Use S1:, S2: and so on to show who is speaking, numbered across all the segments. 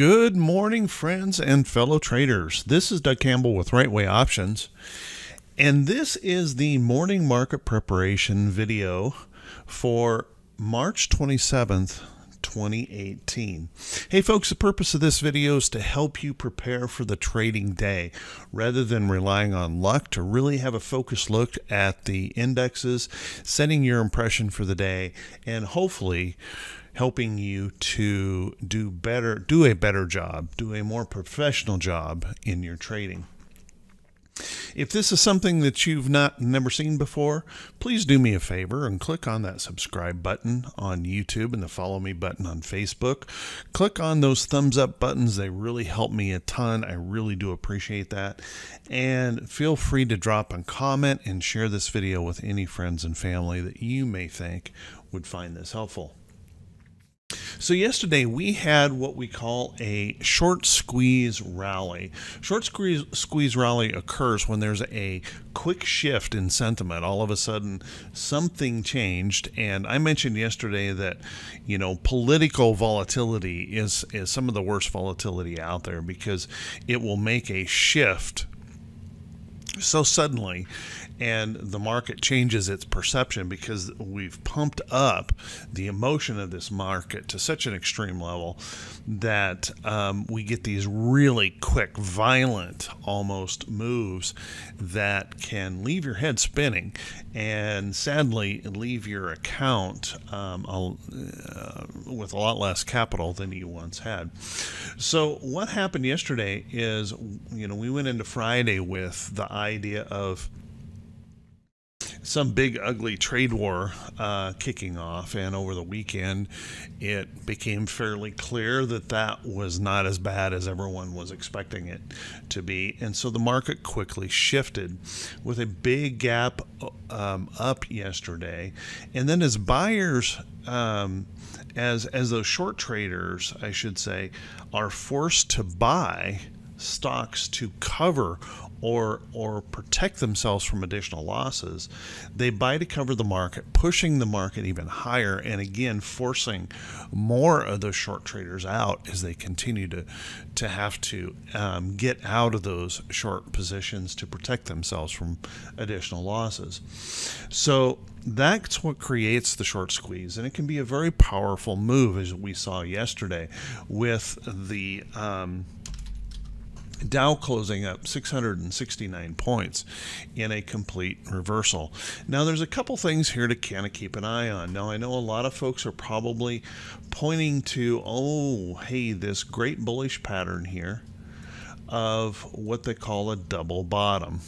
S1: Good morning, friends and fellow traders. This is Doug Campbell with Right Way Options, and this is the morning market preparation video for March 27th, 2018. Hey folks, the purpose of this video is to help you prepare for the trading day rather than relying on luck, to really have a focused look at the indexes, setting your impression for the day, and hopefully helping you to do a better job, do a more professional job in your trading. If this is something that you've never seen before, please do me a favor and click on that subscribe button on YouTube and the follow me button on Facebook. Click on those thumbs up buttons. They really help me a ton. I really do appreciate that. And feel free to drop a comment and share this video with any friends and family that you may think would find this helpful. So yesterday we had what we call a short squeeze rally. Short squeeze rally occurs when there's a quick shift in sentiment. All of a sudden something changed, and I mentioned yesterday that, you know, political volatility is some of the worst volatility out there because it will make a shift so suddenly, and the market changes its perception because we've pumped up the emotion of this market to such an extreme level that we get these really quick, violent almost moves that can leave your head spinning and sadly leave your account with a lot less capital than you once had. So what happened yesterday is, you know, we went into Friday with the idea of some big ugly trade war kicking off, and over the weekend it became fairly clear that that was not as bad as everyone was expecting it to be, and so the market quickly shifted with a big gap up yesterday. And then as buyers, as those short traders, I should say, are forced to buy stocks to cover or protect themselves from additional losses, they buy to cover the market, pushing the market even higher, and again forcing more of those short traders out as they continue to have to get out of those short positions to protect themselves from additional losses. So that's what creates the short squeeze, and it can be a very powerful move, as we saw yesterday with the Dow closing up 669 points in a complete reversal. Now, there's a couple things here to kind of keep an eye on. Now, I know a lot of folks are probably pointing to, oh, hey, this great bullish pattern here of what they call a double bottom.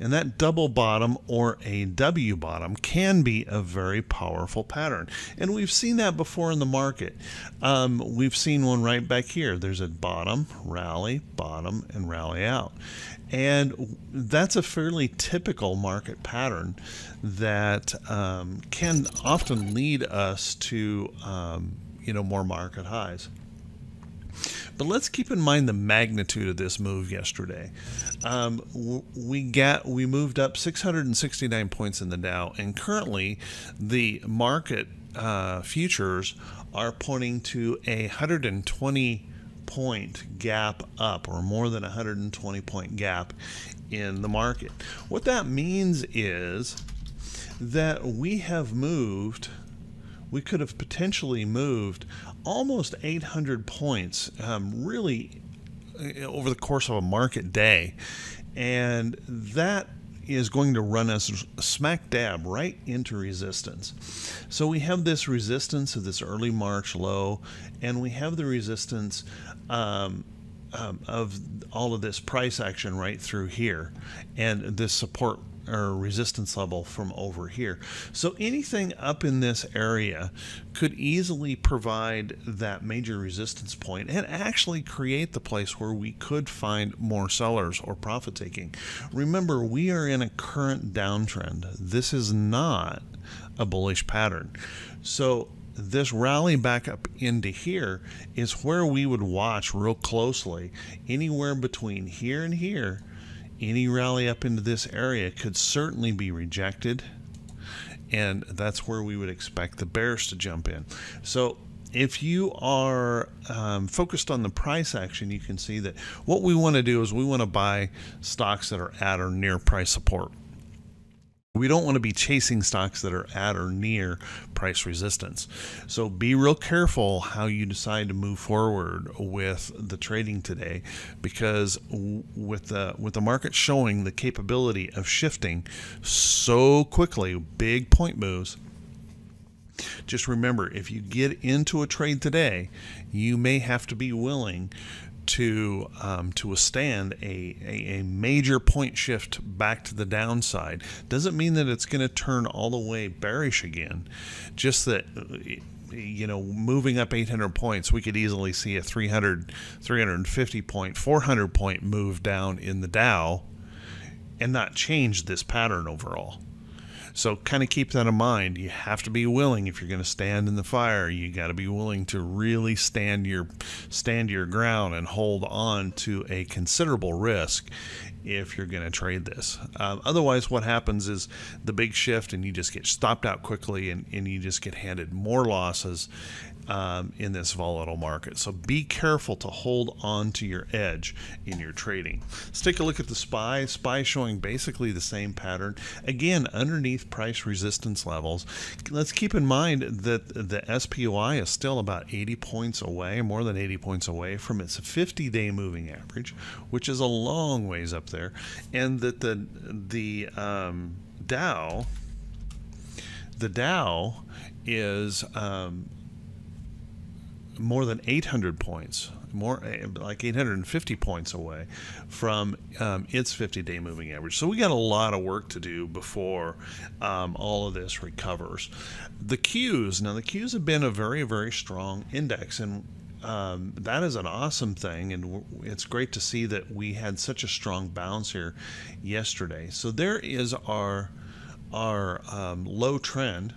S1: And that double bottom, or a W bottom, can be a very powerful pattern. And we've seen that before in the market. We've seen one right back here. There's a bottom, rally, bottom, and rally out. And that's a fairly typical market pattern that can often lead us to more market highs. But let's keep in mind the magnitude of this move yesterday. We moved up 669 points in the Dow, and currently the market futures are pointing to a 120 point gap up, or more than a 120 point gap in the market. What that means is that we could have potentially moved almost 800 points really over the course of a market day, and that is going to run us smack dab right into resistance. So we have this resistance of this early March low, and we have the resistance of all of this price action right through here, and this support or resistance level from over here. So anything up in this area could easily provide that major resistance point and actually create the place where we could find more sellers or profit taking. Remember, we are in a current downtrend. This is not a bullish pattern. So this rally back up into here is where we would watch real closely. Anywhere between here and here, any rally up into this area could certainly be rejected, and that's where we would expect the bears to jump in. So If you are focused on the price action, you can see that what we want to do is we want to buy stocks that are at or near price support. We don't want to be chasing stocks that are at or near price resistance. So be real careful how you decide to move forward with the trading today, because with the market showing the capability of shifting so quickly, big point moves, just remember, if you get into a trade today, you may have to be willing to withstand a major point shift back to the downside. Doesn't mean that it's going to turn all the way bearish again. Just that, you know, moving up 800 points, we could easily see a 300, 350 point, 400 point move down in the Dow and not change this pattern overall. So kind of keep that in mind. You have to be willing, if you're going to stand in the fire, you got to be willing to really stand your ground and hold on to a considerable risk if you're going to trade this. Otherwise, what happens is the big shift and you just get stopped out quickly, and you just get handed more losses in this volatile market. So be careful to hold on to your edge in your trading. Let's take a look at the SPY. SPY showing basically the same pattern. Again, underneath price resistance levels. Let's keep in mind that the SPY is still about 80 points away, more than 80 points away from its 50-day moving average, which is a long ways up there, and that the Dow is more than 800 points, more like 850 points away from its 50-day moving average. So we got a lot of work to do before all of this recovers. The Qs, now the Qs have been a very, very strong index, and that is an awesome thing, and it's great to see that we had such a strong bounce here yesterday. So there is our low trend.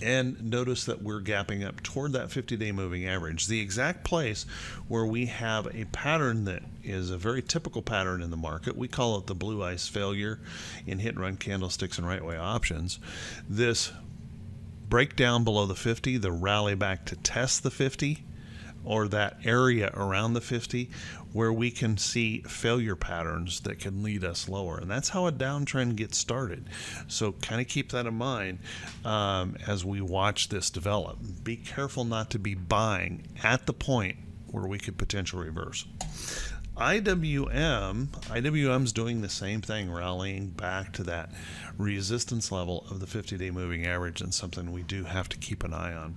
S1: And notice that we're gapping up toward that 50-day moving average, the exact place where we have a pattern that is a very typical pattern in the market. We call it the blue ice failure in hit and run candlesticks and right way options. This breakdown below the 50, the rally back to test the 50, or that area around the 50 where we can see failure patterns that can lead us lower. And that's how a downtrend gets started. So kind of keep that in mind as we watch this develop. Be careful not to be buying at the point where we could potentially reverse. IWM's doing the same thing, rallying back to that resistance level of the 50-day moving average, and something we do have to keep an eye on.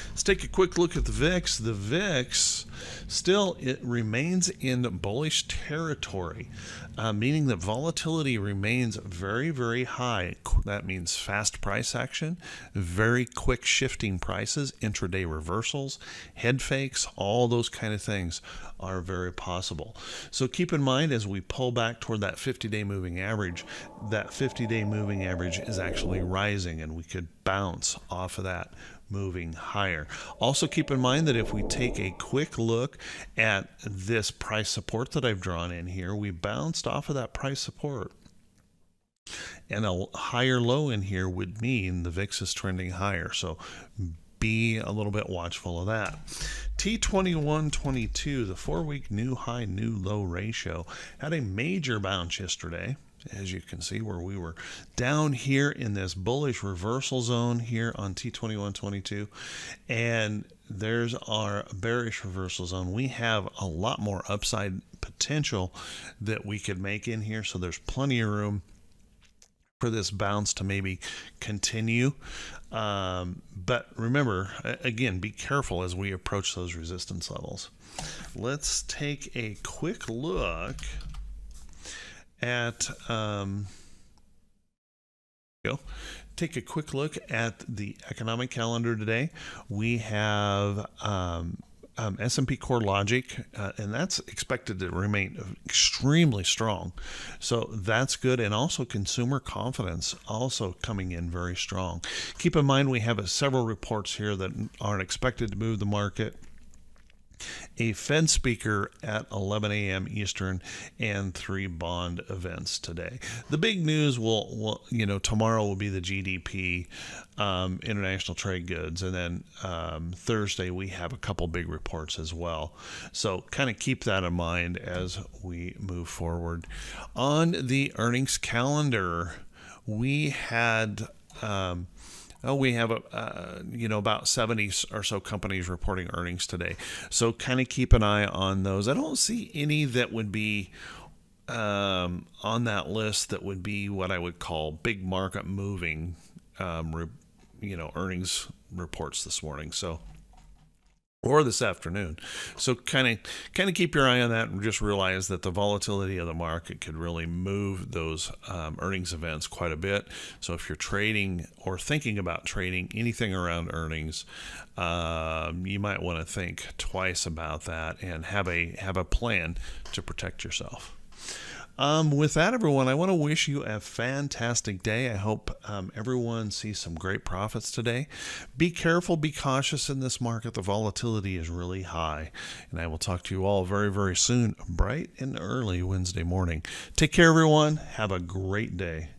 S1: Let's take a quick look at the VIX. The VIX still, it remains in bullish territory, meaning that volatility remains very, very high. That means fast price action, very quick shifting prices, intraday reversals, head fakes, all those kind of things are very possible. So keep in mind, as we pull back toward that 50-day moving average, that 50-day moving average is actually rising, and we could bounce off of that, moving higher. Also keep in mind that if we take a quick look at this price support that I've drawn in here, we bounced off of that price support, and a higher low in here would mean the VIX is trending higher. So be a little bit watchful of that. T2122, the 4-week new high, new low ratio, had a major bounce yesterday, as you can see, where we were down here in this bullish reversal zone here on T2122, and there's our bearish reversal zone. We have a lot more upside potential that we could make in here, so there's plenty of room for this bounce to maybe continue. But remember, again, be careful as we approach those resistance levels. Let's take a quick look at take a quick look at the economic calendar today. We have S&P CoreLogic, and that's expected to remain extremely strong. So that's good. And also consumer confidence also coming in very strong. Keep in mind, we have several reports here that aren't expected to move the market. a Fed speaker at 11 a.m. Eastern, and 3 bond events today. The big news will tomorrow will be the GDP, international trade goods, and then Thursday we have a couple big reports as well. So kind of keep that in mind as we move forward. On the earnings calendar, we had about 70 or so companies reporting earnings today. So kind of keep an eye on those. I don't see any that would be on that list that would be what I would call big market moving, earnings reports this morning. Or this afternoon. So kind of keep your eye on that, and just realize that the volatility of the market could really move those earnings events quite a bit. So if you're trading or thinking about trading anything around earnings, you might want to think twice about that and have a plan to protect yourself. With that, everyone, I want to wish you a fantastic day. I hope everyone sees some great profits today. Be careful, be cautious in this market. The volatility is really high. And I will talk to you all very, very soon, bright and early Wednesday morning. Take care, everyone. Have a great day.